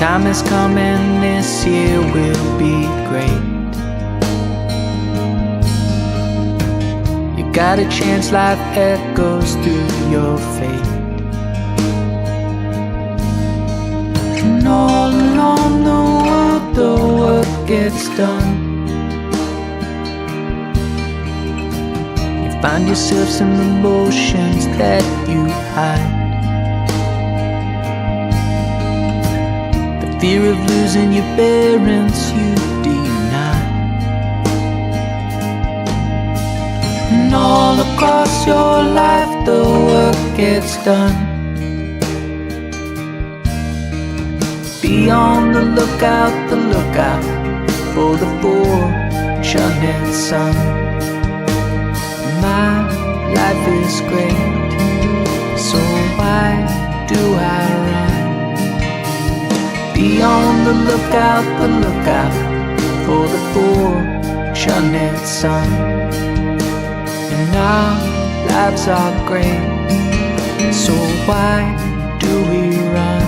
time is coming, this year will be great. You got a chance, life echoes through your fate. And all along the road, the work gets done. You find yourself some emotions that you hide. Fear of losing your parents you deny. And all across your life the work gets done. Be on the lookout for the fortunate son. My life is great, so why do I run? Be on the lookout for the fortunate son. And our lives are great, so why do we run?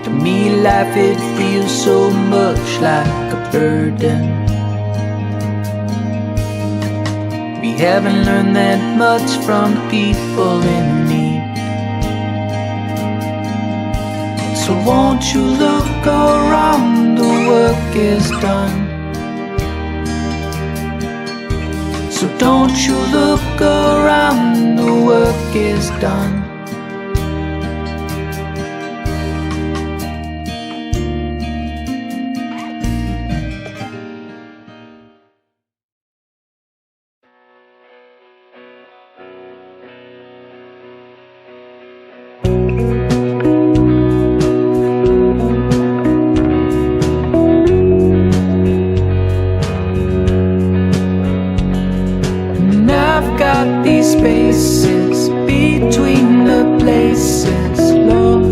To me, life, it feels so much like a burden. We haven't learned that much from people in need. So won't you look around, the work is done. So don't you look around, the work is done. These spaces between the places, love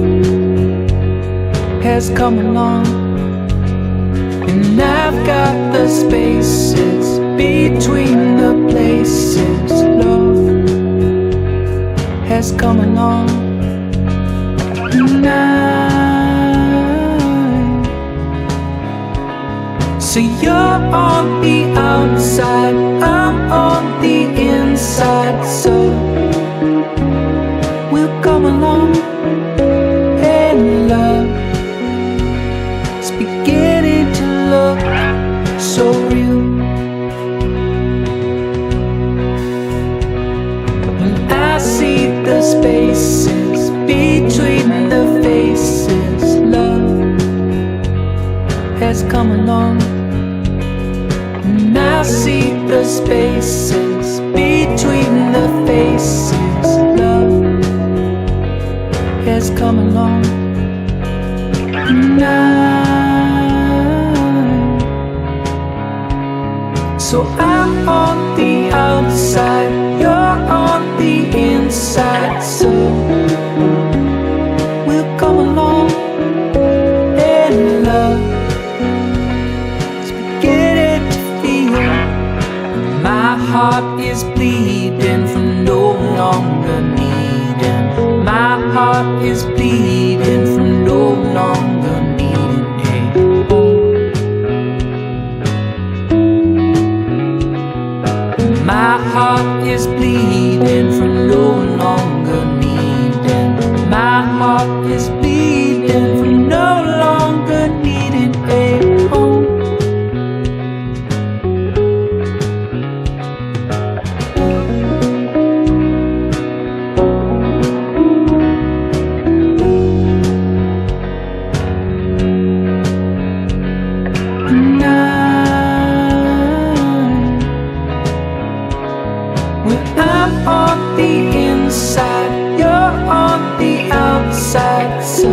has come along. And I've got the spaces between the places, love has come along. And so you're on the outside, I'm on the inside, so we'll come along. And love is beginning to look so real. When I see the spaces between the faces, love has come along. And I see the spaces between the faces, love has come along. And so I'm on the outside, you're on the inside, so we'll come along. And love is beginning to feel. My heart is bleeding from no longer needing. My heart is bleeding from no longer needing a home. My heart is bleeding from no longer needing. My heart is bleeding from no longer needing a home. When I'm on the inside, you're on the outside, so